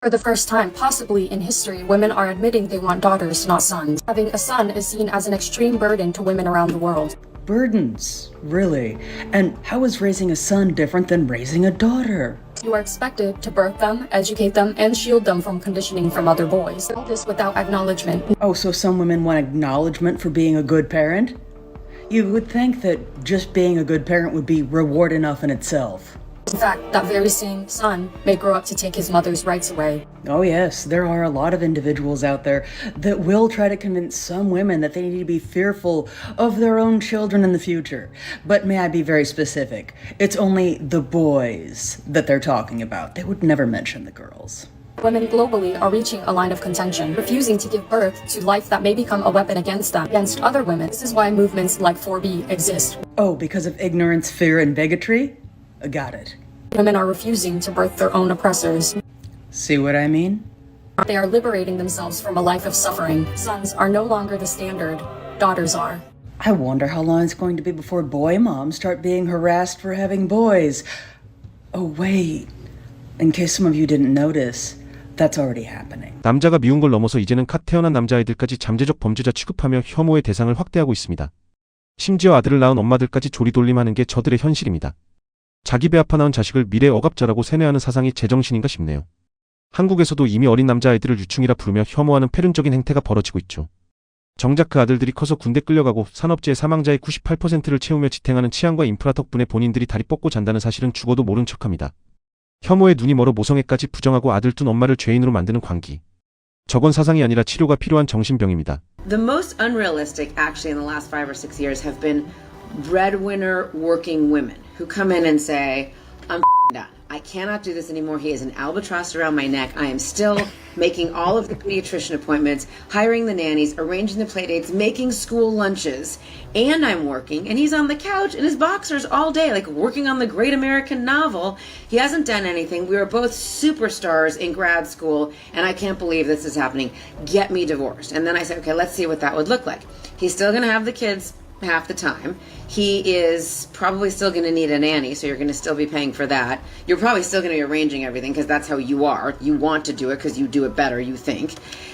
For the first time, possibly in history, women are admitting they want daughters, not sons. Having a son is seen as an extreme burden to women around the world. Burdens, really? And how is raising a son different than raising a daughter? You are expected to birth them, educate them, and shield them from conditioning from other boys. All this without acknowledgement. Oh, so some women want acknowledgement for being a good parent? You would think that just being a good parent would be reward enough in itself. In fact, that very same son may grow up to take his mother's rights away. Oh yes, there are a lot of individuals out there that will try to convince some women that they need to be fearful of their own children in the future. But may I be very specific? It's only the boys that they're talking about. They would never mention the girls. Women globally are reaching a line of contention, refusing to give birth to life that may become a weapon against them, against other women. This is why movements like 4B exist. Oh, because of ignorance, fear, and bigotry? Got it. Women are refusing to birth their own oppressors. See what I mean? They are liberating themselves from a life of suffering. Sons are no longer the standard. Daughters are. I wonder how long it's going to be before boy moms start being harassed for having boys. Oh, wait. In case some of you didn't notice, that's already happening. 남자가 미운 걸 넘어서 이제는 갓 태어난 남자아이들까지 잠재적 범죄자 취급하며 혐오의 대상을 확대하고 있습니다. 심지어 아들을 낳은 엄마들까지 조리돌림하는 게 저들의 현실입니다. 자기 배 아파 낳은 자식을 미래 억압자라고 세뇌하는 사상이 제정신인가 싶네요. 한국에서도 이미 어린 남자아이들을 유충이라 부르며 혐오하는 패륜적인 행태가 벌어지고 있죠. 정작 그 아들들이 커서 군대 끌려가고 산업재해 사망자의 98%를 채우며 지탱하는 치안과 인프라 덕분에 본인들이 다리 뻗고 잔다는 사실은 죽어도 모른 척합니다. 혐오에 눈이 멀어 모성애까지 부정하고 아들 둔 엄마를 죄인으로 만드는 광기. 저건 사상이 아니라 치료가 필요한 정신병입니다. The most unrealistic, actually, in the last 5 or 6 years have been breadwinner working women who come in and say, I'm done. I cannot do this anymore. He is an albatross around my neck. I am still making all of the pediatrician appointments, hiring the nannies, arranging the play dates, making school lunches, and I'm working. And he's on the couch in his boxers all day, like working on the great American novel. He hasn't done anything. We were both superstars in grad school, and I can't believe this is happening. Get me divorced. And then I said, okay, let's see what that would look like. He's still going to have the kids half the time. He is probably still going to need a nanny, so you're going to still be paying for that. You're probably still going to be arranging everything because that's how you are. You want to do it because you do it better, you think.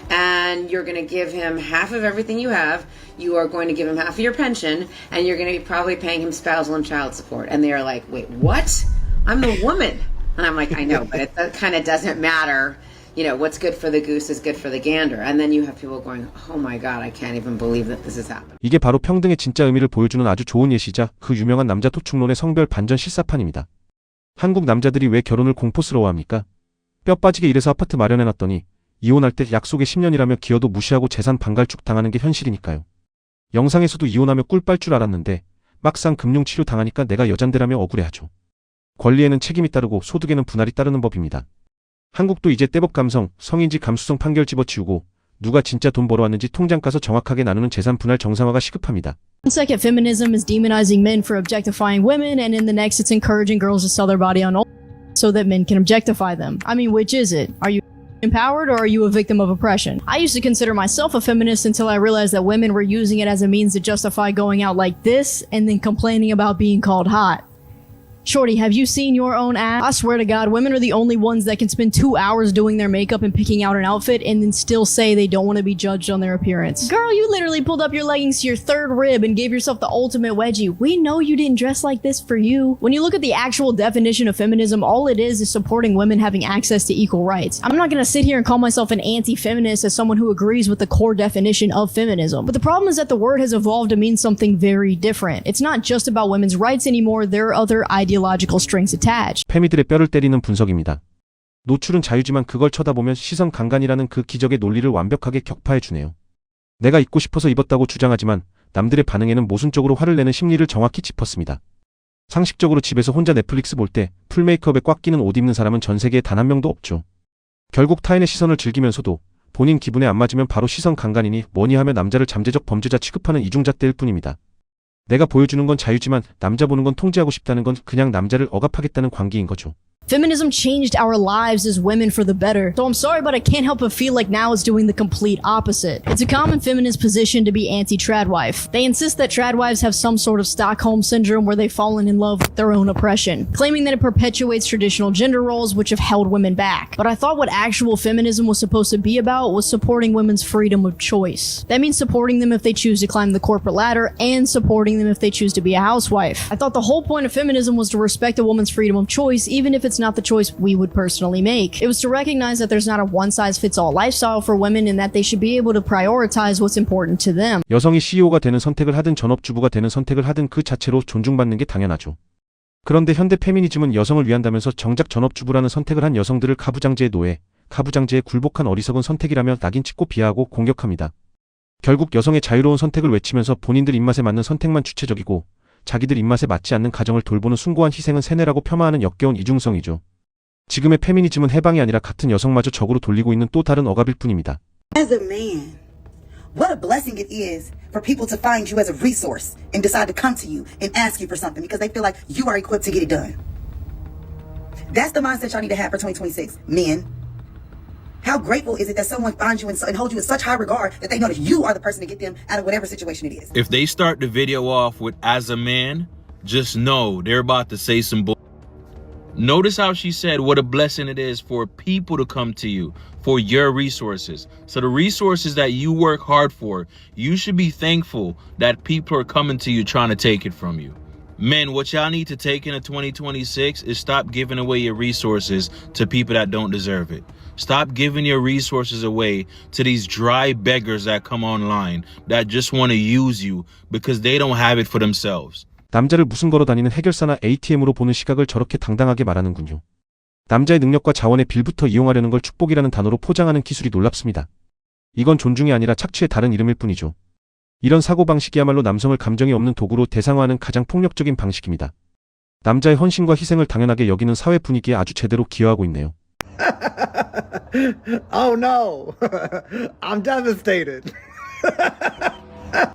And you're going to give him half of everything you have. You are going to give him half of your pension, and you're going to be probably paying him spousal and child support. And they are like, wait, what? I'm the woman. And I'm like, I know, but that kind of doesn't matter. You know, what's good for the goose is good for the gander. And then you have people going, oh my God, I can't even believe that this has happened. 이게 바로 평등의 진짜 의미를 보여주는 아주 좋은 예시자 그 유명한 남자 토축론의 성별 반전 실사판입니다. 한국 남자들이 왜 결혼을 공포스러워합니까? 뼈 빠지게 일해서 아파트 마련해놨더니 이혼할 때 약속에 10년이라며 기어도 무시하고 재산 반갈축 당하는 게 현실이니까요. 영상에서도 이혼하며 꿀 빨 줄 알았는데 막상 금융치료 당하니까 내가 여잔데라며 억울해하죠. 권리에는 책임이 따르고 소득에는 분할이 따르는 법입니다. 한국도 이제 떼법 감성, 성인지 감수성 판결 집어치우고 누가 진짜 돈 벌어왔는지 통장 가서 정확하게 나누는 재산 분할 정상화가 시급합니다. One second, feminism is demonizing men for objectifying women, and in the next, it's encouraging girls to sell their body on so that men can objectify them. I mean, which is it? Are you empowered or are you a victim of oppression? I used to consider myself a feminist until I realized that women were using it as a means to justify going out like this and then complaining about being called hot. Shorty, have you seen your own ass? I swear to God, women are the only ones that can spend 2 hours doing their makeup and picking out an outfit and then still say they don't want to be judged on their appearance. Girl, you literally pulled up your leggings to your third rib and gave yourself the ultimate wedgie. We know you didn't dress like this for you. When you look at the actual definition of feminism, all it is supporting women having access to equal rights. I'm not going to sit here and call myself an anti-feminist as someone who agrees with the core definition of feminism. But the problem is that the word has evolved to mean something very different. It's not just about women's rights anymore. There are other ideological strings attached. 페미들의 뼈를 때리는 분석입니다. 노출은 자유지만 그걸 쳐다보면 시선 강간이라는 그 기적의 논리를 완벽하게 격파해주네요. 내가 입고 싶어서 입었다고 주장하지만 남들의 반응에는 모순적으로 화를 내는 심리를 정확히 짚었습니다. 상식적으로 집에서 혼자 넷플릭스 볼 때 풀메이크업에 꽉 끼는 옷 입는 사람은 전 세계에 단 한 명도 없죠. 결국 타인의 시선을 즐기면서도 본인 기분에 안 맞으면 바로 시선 강간이니 뭐니 하며 남자를 잠재적 범죄자 취급하는 이중잣대일 뿐입니다. 내가 보여주는 건 자유지만 남자 보는 건 통제하고 싶다는 건 그냥 남자를 억압하겠다는 광기인 거죠. Feminism changed our lives as women for the better. So I'm sorry, but I can't help but feel like now it's doing the complete opposite. It's a common feminist position to be anti-tradwife. They insist that tradwives have some sort of Stockholm syndrome where they've fallen in love with their own oppression, claiming that it perpetuates traditional gender roles which have held women back. But I thought what actual feminism was supposed to be about was supporting women's freedom of choice. That means supporting them if they choose to climb the corporate ladder and supporting them if they choose to be a housewife. I thought the whole point of feminism was to respect a woman's freedom of choice, even if it's not the choice we would personally make. It was to recognize that there's not a one-size-fits-all lifestyle for women and that they should be able to prioritize what's important to them. 여성이 CEO가 되는 선택을 하든 전업주부가 되는 선택을 하든 그 자체로 존중받는 게 당연하죠. 그런데 현대 페미니즘은 여성을 위한다면서 정작 전업주부라는 선택을 한 여성들을 가부장제의 노예, 가부장제에 굴복한 어리석은 선택이라며 낙인 찍고 비하하고 공격합니다. 결국 여성의 자유로운 선택을 외치면서 본인들 입맛에 맞는 선택만 주체적이고 자기들 입맛에 맞지 않는 가정을 돌보는 숭고한 희생은 세뇌라고 폄하하는 역겨운 이중성이죠. 지금의 페미니즘은 해방이 아니라 같은 여성마저 적으로 돌리고 있는 또 다른 억압일 뿐입니다. As a man, what a blessing it is for people to find you as a resource and decide to come to you and ask you for something because they feel like you are equipped to get it done. That's the mindset y'all need to have for 2026, men. How grateful is it that someone finds you and holds you in such high regard that they know that you are the person to get them out of whatever situation it is? If they start the video off with "as a man," just know they're about to say some bull. Notice how she said what a blessing it is for people to come to you for your resources. So the resources that you work hard for, you should be thankful that people are coming to you trying to take it from you. Men, what y'all need to take into 2026 is stop giving away your resources to people that don't deserve it. Stop giving your resources away to these dry beggars that come online that just want to use you because they don't have it for themselves. 남자를 무슨 걸어 다니는 해결사나 ATM으로 보는 시각을 저렇게 당당하게 말하는군요. 남자의 능력과 자원의 빌부터 이용하려는 걸 축복이라는 단어로 포장하는 기술이 놀랍습니다. 이건 존중이 아니라 착취의 다른 이름일 뿐이죠. 이런 사고방식이야말로 남성을 감정이 없는 도구로 대상화하는 가장 폭력적인 방식입니다. 남자의 헌신과 희생을 당연하게 여기는 사회 분위기에 아주 제대로 기여하고 있네요. Oh no, I'm devastated.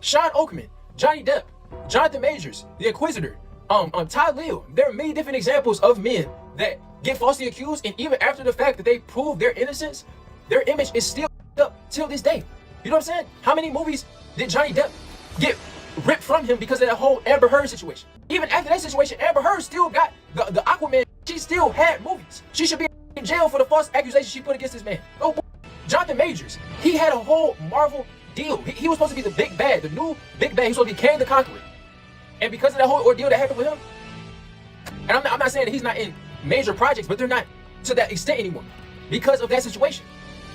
Sean Oakman, Johnny Depp, Jonathan Majors, The Inquisitor, Ty Leo. There are many different examples of men that get falsely accused, and even after the fact that they prove their innocence, their image is still up till this day. You know what I'm saying? How many movies did Johnny Depp get ripped from him because of that whole Amber Heard situation? Even after that situation, Amber Heard still got the Aquaman. She still had movies. She should be in jail for the false accusations she put against this man. Oh, Jonathan Majors, he had a whole Marvel deal. He was supposed to be the big bad, the new big bad. He was supposed to be Kang the Conqueror. And because of that whole ordeal that happened with him, and I'm not saying that he's not in major projects, but they're not to that extent anymore because of that situation.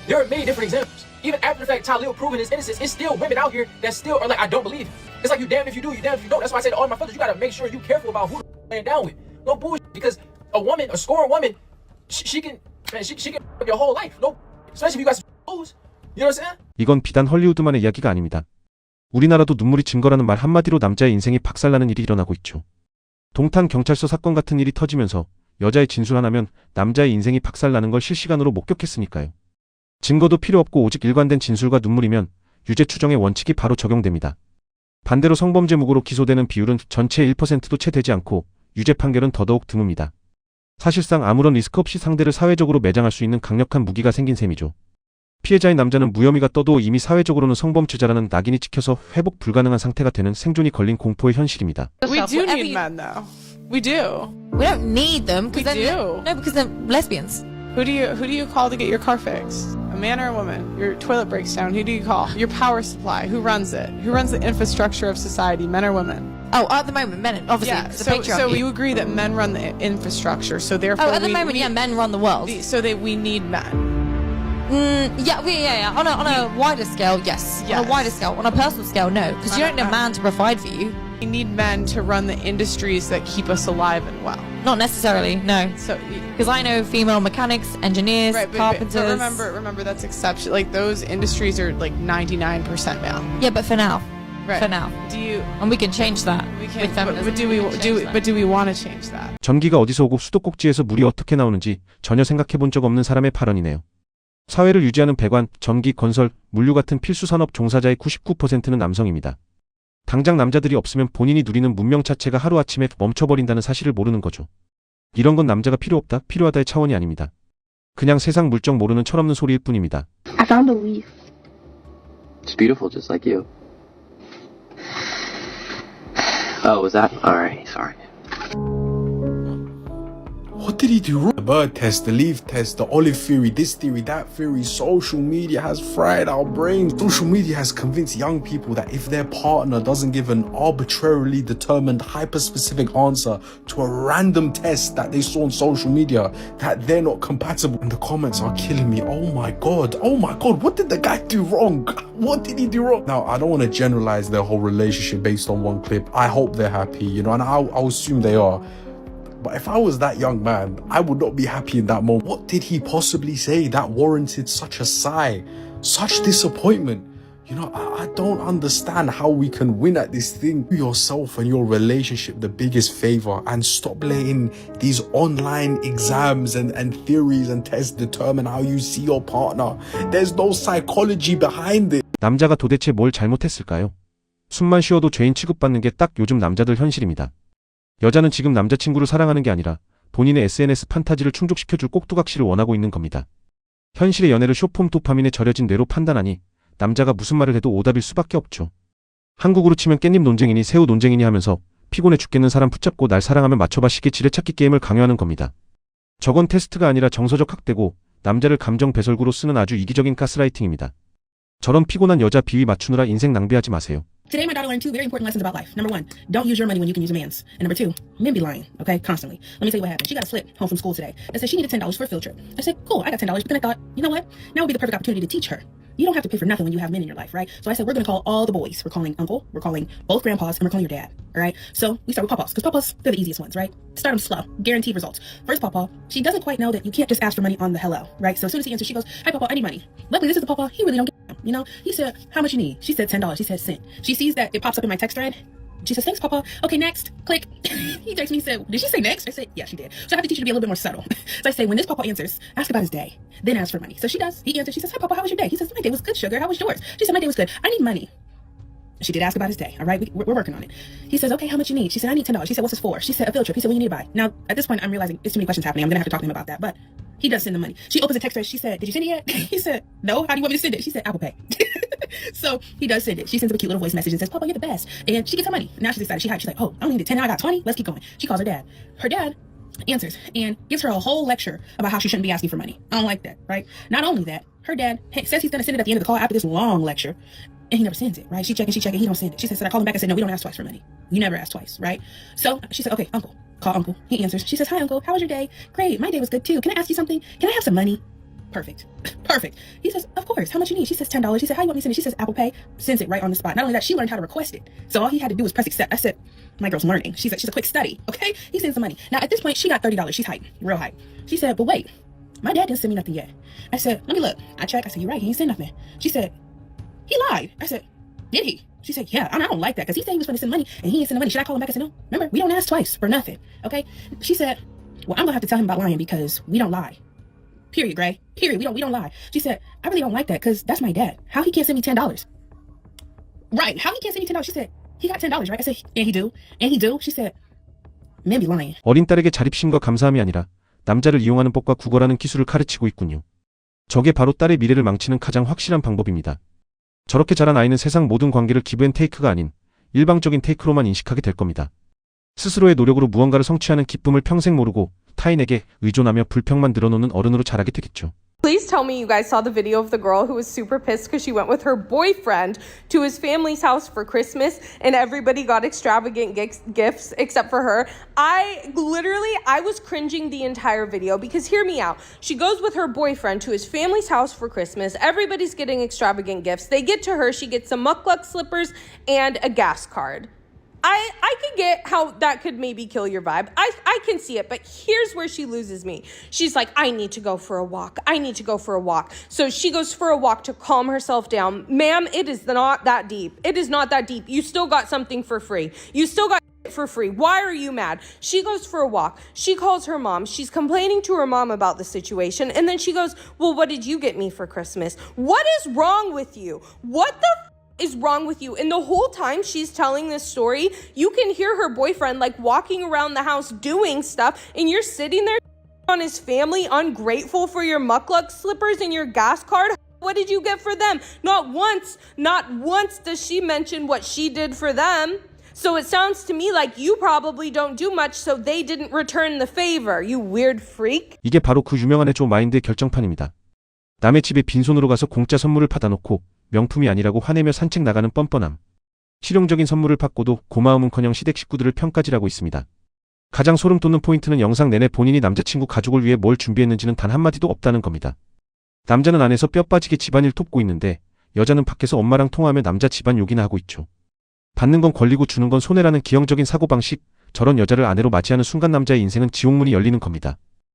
There are many different examples. Even after the fact, Ty Leo proving his innocence, it's still women out here that still are like, I don't believe him. It's like you damned if you do, you damned if you don't. That's why I say to all my brothers, you gotta make sure you're careful about who you're laying down with. No bullshit, because a woman, a scorned woman, she can your whole life. No, especially if you got some booze. You know what I'm saying? 이건 비단 헐리우드만의 이야기가 아닙니다. 우리나라도 눈물이 증거라는 말 한마디로 남자의 인생이 박살나는 일이 일어나고 있죠. 동탄 경찰서 사건 같은 일이 터지면서 여자의 진술 하나면 남자의 인생이 박살나는 걸 실시간으로 목격했으니까요. 증거도 필요 없고 오직 일관된 진술과 눈물이면 유죄 추정의 원칙이 바로 적용됩니다. 반대로 성범죄 무고로 기소되는 비율은 전체의 1%도 채 되지 않고 유죄 판결은 더더욱 드뭅니다. 사실상 아무런 리스크 없이 상대를 사회적으로 매장할 수 있는 강력한 무기가 생긴 셈이죠. 피해자인 남자는 무혐의가 떠도 이미 사회적으로는 성범죄자라는 낙인이 찍혀서 회복 불가능한 상태가 되는 생존이 걸린 공포의 현실입니다. We do need men, though. We do. We don't need them. We do. No, because they're lesbians. Who do you call to get your car fixed? A man or a woman? Your toilet breaks down. Who do you call? Your power supply. Who runs it? Who runs the infrastructure of society? Men or women? Oh, at the moment, men, obviously. Yeah. It's the So you agree that men run the infrastructure. So therefore, at the moment, yeah, men run the world. So that we need men. Yeah. On a wider scale, yes. Yes. On a wider scale. On a personal scale, no. Because you don't need a man to provide for you. We need men to run the industries that keep us alive and well. Not necessarily, no. So, because I know female mechanics, engineers, carpenters. But remember that's exception. Like those industries are like 99% male. Yeah, but for now. Right. For now. Do you? And we can change that. We can. With feminism. But do we want to change that? 전기가 어디서 오고 수도꼭지에서 물이 어떻게 나오는지 전혀 생각해본 적 없는 사람의 발언이네요. 사회를 유지하는 배관, 전기, 건설, 물류 같은 필수 산업 종사자의 99%는 남성입니다. 당장 남자들이 없으면 본인이 누리는 문명 자체가 하루아침에 멈춰버린다는 사실을 모르는 거죠. 이런 건 남자가 필요 없다, 필요하다의 차원이 아닙니다. 그냥 세상 물정 모르는 철없는 소리일 뿐입니다. I found a leaf. It's beautiful, just like you. Oh, was that? Alright, sorry. What did he do wrong? The bird test, the leaf test, the olive theory, this theory, that theory. Social media has fried our brains. Social media has convinced young people that if their partner doesn't give an arbitrarily determined, hyper-specific answer to a random test that they saw on social media, that they're not compatible. And the comments are killing me. Oh my god, what did the guy do wrong? What did he do wrong? Now, I don't want to generalize their whole relationship based on one clip. I hope they're happy, and I'll assume they are. But if I was that young man, I would not be happy in that moment. What did he possibly say that warranted such a sigh, such disappointment? I don't understand how we can win at this thing. Do yourself and your relationship the biggest favor and stop letting these online exams and theories and tests determine how you see your partner. There's no psychology behind it. 남자가 도대체 뭘 잘못했을까요? 숨만 쉬어도 죄인 취급받는 게 딱 요즘 남자들 현실입니다. 여자는 지금 남자친구를 사랑하는 게 아니라 본인의 SNS 판타지를 충족시켜줄 꼭두각시를 원하고 있는 겁니다. 현실의 연애를 쇼폼 도파민에 절여진 뇌로 판단하니 남자가 무슨 말을 해도 오답일 수밖에 없죠. 한국으로 치면 깻잎 논쟁이니 새우 논쟁이니 하면서 피곤해 죽겠는 사람 붙잡고 날 사랑하면 맞춰봐 식의 지뢰찾기 게임을 강요하는 겁니다. 저건 테스트가 아니라 정서적 학대고 남자를 감정 배설구로 쓰는 아주 이기적인 가스라이팅입니다. 저런 피곤한 여자 비위 맞추느라 인생 낭비하지 마세요. Today, my daughter learned two very important lessons about life. Number one, don't use your money when you can use a man's. And number two, men be lying, okay, constantly. Let me tell you what happened. She got a slip home from school today that said she needed $10 for a field trip. I said, cool, I got $10. But then I thought, you know what? Now would be the perfect opportunity to teach her. You don't have to pay for nothing when you have men in your life, right? So I said, we're going to call all the boys. We're calling uncle, we're calling both grandpas, and we're calling your dad, all right? So we start with papas, because papas, they're the easiest ones, right? Start them slow, guaranteed results. First papa, she doesn't quite know that you can't just ask for money on the hello, right? So as soon as he answers, she goes, hi papa, I need money. Luckily, this is the papa, he really don't get it, He said, how much you need? She said $10. She said cent. She sees that it pops up in my text thread. She says, thanks, Papa. Okay, next. Click. He texts me, he said, did she say next? I said, yeah, she did. So I have to teach you to be a little bit more subtle. So I say, when this Papa answers, ask about his day, then ask for money. So she does. He answers. She says, hi, Papa, how was your day? He says, my day was good, sugar. How was yours? She said, my day was good. I need money. She did ask about his day, all right? We're working on it. He says, okay, how much you need? She said, I need $10. She said, what's this for? She said, a field trip. He said, what do you need to buy? Now, at this point, I'm realizing there's too many questions happening. I'm going to have to talk to him about that. But he does send the money. She opens the text thread. She said, did you send it yet? He said, no. How do you want me to send it? She said, Apple Pay. So he does send it. She sends him a cute little voice message and says, Papa, you're the best. And she gets her money. Now she's excited. She hyped. She's like, oh, I only needed 10. Now I got 20. Let's keep going. She calls her dad. Her dad answers and gives her a whole lecture about how she shouldn't be asking for money. I don't like that, right? Not only that, her dad says he's going to send it at the end of the call after this long lecture. And he never sends it, right? She check, he don't send it. She said, I called him back and said, no, we don't ask twice for money. You never ask twice, right? So she said, okay, uncle. Call uncle. He answers. She says, hi, uncle. How was your day? Great. My day was good too. Can I ask you something? Can I have some money? Perfect. Perfect. He says, of course. How much you need? She says $10. She said, how you want me to send it? She says, Apple Pay. Sends it right on the spot. Not only that, she learned how to request it. So all he had to do was press accept. I said, my girl's learning. She's a quick study. Okay. He sends the money. Now at this point, she got $30. She's hyped. Real hype. She said, but wait, my dad didn't send me nothing yet. I said, let me look. I checked. I said, you're right. He ain't sent nothing. She said, he lied. I said, did he? She said, yeah, I don't like that because he said he was going to send money and he ain't send the money. Should I call him back? I said, no, remember, we don't ask twice for nothing. Okay. She said, well, I'm going to have to tell him about lying because we don't lie. Period, Gray. Period. We don't lie. She said, I really don't like that because that's my dad. How he can't send me $10? Right. How he can't send me $10? She said, he got $10, right? I said, and he do. And he do. She said, men be lying. 어린 딸에게 자립심과 감사함이 아니라 남자를 이용하는 법과 구걸하는 기술을 가르치고 있군요. 저게 바로 딸의 미래를 망치는 가장 확실한 방법입니다. 저렇게 자란 아이는 세상 모든 관계를 기브앤테이크가 아닌 일방적인 테이크로만 인식하게 될 겁니다. 스스로의 노력으로 무언가를 성취하는 기쁨을 평생 모르고 타인에게 의존하며 불평만 늘어놓는 어른으로 자라게 되겠죠. Please tell me you guys saw the video of the girl who was super pissed because she went with her boyfriend to his family's house for Christmas and everybody got extravagant gifts except for her. I was cringing the entire video because hear me out. She goes with her boyfriend to his family's house for Christmas. Everybody's getting extravagant gifts. They get to her. She gets some mukluk slippers and a gas card. I could get how that could maybe kill your vibe. I can see it, but here's where she loses me. She's like, I need to go for a walk. I need to go for a walk. So she goes for a walk to calm herself down. Ma'am, it is not that deep. It is not that deep. You still got something for free. You still got for free. Why are you mad? She goes for a walk. She calls her mom. She's complaining to her mom about the situation. And then she goes, well, what did you get me for Christmas? What is wrong with you? What the is wrong with you? And the whole time she's telling this story, you can hear her boyfriend like walking around the house doing stuff, and you're sitting there on his family, ungrateful for your mukluk slippers and your gas card. What did you get for them? Not once does she mention what she did for them. So it sounds to me like you probably don't do much, so they didn't return the favor, you weird freak. 이게 바로 그 유명한 해조 마인드의 결정판입니다. 남의 집에 빈손으로 가서 공짜 선물을 받아놓고 명품이 아니라고 화내며 산책 나가는 뻔뻔함. 실용적인 선물을 받고도 고마움은커녕 시댁 식구들을 평가질하고 있습니다. 가장 소름 돋는 포인트는 영상 내내 본인이 남자친구 가족을 위해 뭘 준비했는지는 단 한마디도 없다는 겁니다. 남자는 안에서 뼈 빠지게 집안일 돕고 있는데 여자는 밖에서 엄마랑 통화하며 남자 집안 욕이나 하고 있죠. 받는 건 권리고 주는 건 손해라는 기형적인 사고방식, 저런 여자를 아내로 맞이하는 순간 남자의 인생은 지옥문이 열리는 겁니다.